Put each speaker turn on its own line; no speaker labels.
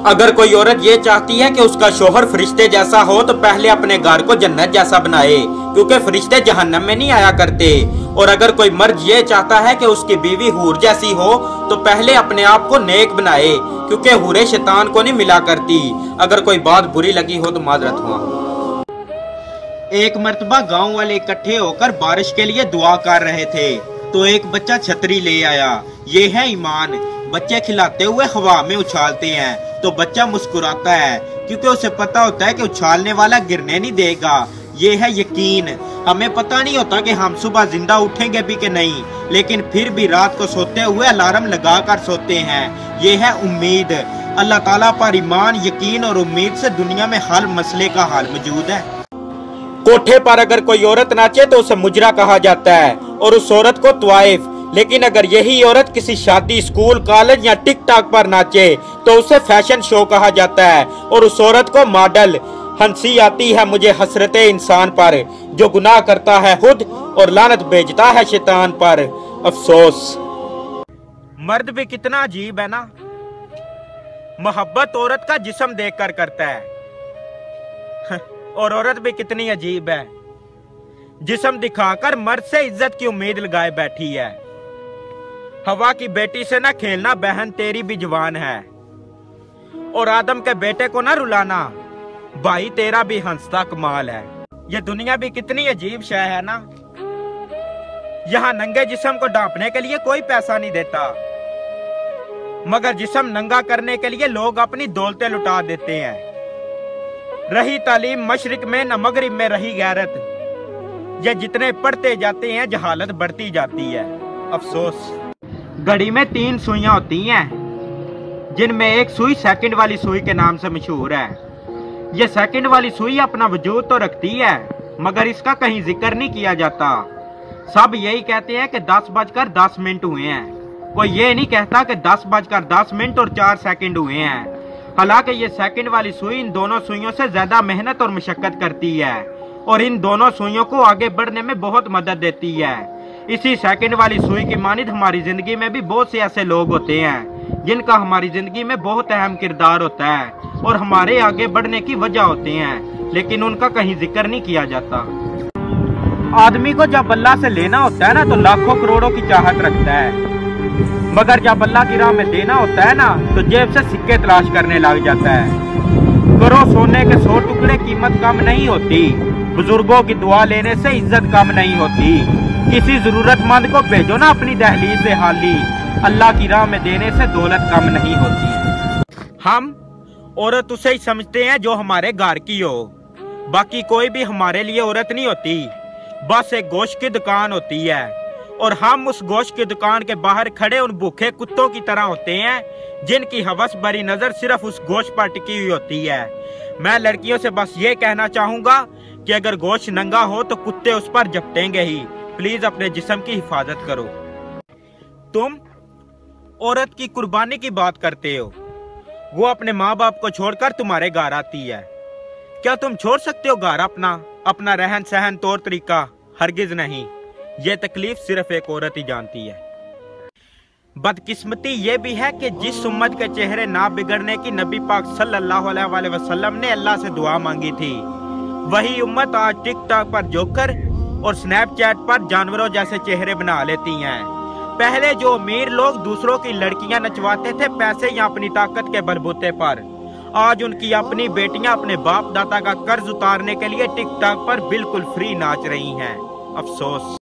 अगर कोई औरत ये चाहती है कि उसका शोहर फरिश्ते जैसा हो तो पहले अपने घर को जन्नत जैसा बनाए, क्योंकि फरिश्ते जहन्नम में नहीं आया करते। और अगर कोई मर्द ये चाहता है कि उसकी बीवी हूर जैसी हो तो पहले अपने आप को नेक बनाए, क्योंकि हूरें शैतान को नहीं मिला करती। अगर कोई बात बुरी लगी हो तो माजरत हुआ। एक मर्तबा गांव वाले इकट्ठे होकर बारिश के लिए दुआ कर रहे थे, तो एक बच्चा छतरी ले आया। ये है ईमान। बच्चे खिलाते हुए हवा में उछालते हैं तो बच्चा मुस्कुराता है, क्योंकि उसे पता होता है कि उछालने वाला गिरने नहीं देगा। ये है यकीन। हमें पता नहीं होता कि हम सुबह जिंदा उठेंगे भी कि नहीं, लेकिन फिर भी रात को सोते हुए अलार्म लगा कर सोते हैं। ये है उम्मीद। अल्लाह ताला पर ईमान, यकीन और उम्मीद से दुनिया में हर मसले का हल मौजूद है। कोठे पर अगर कोई औरत नाचे तो उसे मुजरा कहा जाता है और उस औरत को त्वाइफ। लेकिन अगर यही औरत किसी शादी, स्कूल, कॉलेज या टिकटॉक पर नाचे तो उसे फैशन शो कहा जाता है और उस औरत को मॉडल। हंसी आती है मुझे हसरते इंसान पर, जो गुनाह करता है खुद और लानत भेजता है शैतान पर। अफसोस। मर्द भी कितना अजीब है ना। मोहब्बत औरत का जिस्म देखकर करता है और औरत भी कितनी अजीब है, जिस्म दिखाकर मर्द से इज्जत की उम्मीद लगाए बैठी है। हवा की बेटी से ना खेलना बहन, तेरी भी जवान है। और आदम के बेटे को ना रुलाना भाई, तेरा भी हंसता कमाल है। ये दुनिया भी कितनी अजीब शय है ना। यहाँ नंगे जिस्म को ढांपने के लिए कोई पैसा नहीं देता, मगर जिस्म नंगा करने के लिए लोग अपनी दौलतें लुटा देते हैं। रही तालीम मशरिक में न मगरिब में रही गैरत। ये जितने पढ़ते जाते हैं जहालत बढ़ती जाती है। अफसोस। घड़ी में 3 सुइयां होती हैं, जिनमें एक सुई सेकंड वाली सुई के नाम से मशहूर है। ये सेकंड वाली सुई अपना वजूद तो रखती है, मगर इसका कहीं जिक्र नहीं किया जाता। सब यही कहते हैं कि 10:10 हुए हैं। कोई ये नहीं कहता कि 10:10 और 4 सेकंड हुए हैं। हालांकि ये सेकंड वाली सुई इन दोनों सुइयों से ज्यादा मेहनत और मशक्कत करती है और इन दोनों सुइयों को आगे बढ़ने में बहुत मदद देती है। इसी सेकंड वाली सुई की मानिद हमारी जिंदगी में भी बहुत से ऐसे लोग होते हैं जिनका हमारी जिंदगी में बहुत अहम किरदार होता है और हमारे आगे बढ़ने की वजह होते हैं, लेकिन उनका कहीं जिक्र नहीं किया जाता। आदमी को जब अल्लाह से लेना होता है ना तो लाखों करोड़ों की चाहत रखता है, मगर जब अल्लाह की राह में देना होता है ना तो जेब से सिक्के तलाश करने लग जाता है। करो सोने के 100 टुकड़े, कीमत कम नहीं होती। बुजुर्गों की दुआ लेने से इज्जत कम नहीं होती। किसी जरूरतमंद को भेजो ना अपनी दहलीज से हाली, अल्लाह की राह में देने से दौलत कम नहीं होती। हम औरत उसे ही समझते हैं जो हमारे घर की हो, बाकी कोई भी हमारे लिए औरत नहीं होती। बस एक गोश्त की दुकान होती है और हम उस गोश्त की दुकान के बाहर खड़े उन भूखे कुत्तों की तरह होते हैं जिनकी हवस भरी नजर सिर्फ उस गोश्त पर टिकी हुई होती है। मैं लड़कियों से बस ये कहना चाहूंगा कि अगर गोश्त नंगा हो तो कुत्ते उस पर झपटेंगे ही। प्लीज अपने जिस्म की हिफाजत करो। तुम औरत की कुर्बानी की बात करते हो, वो अपने माँ बाप को छोड़कर तुम्हारे घर आती है। क्या तुम छोड़ सकते हो घर अपना रहन सहन, तौर तरीका? हरगिज नहीं। ये तकलीफ सिर्फ एक औरत ही जानती है। बदकिस्मती ये भी है कि जिस उम्मत के चेहरे ना बिगड़ने की नबी पाक सल्लल्लाहु अलैहि वसल्लम ने अल्लाह से दुआ मांगी थी, वही उम्मत आज टिकटॉक पर जोकर और स्नैपचैट पर जानवरों जैसे चेहरे बना लेती हैं। पहले जो अमीर लोग दूसरों की लड़कियां नचवाते थे पैसे या अपनी ताकत के बलबूते पर, आज उनकी अपनी बेटियां अपने बाप दादा का कर्ज उतारने के लिए टिकटॉक पर बिल्कुल फ्री नाच रही हैं। अफसोस।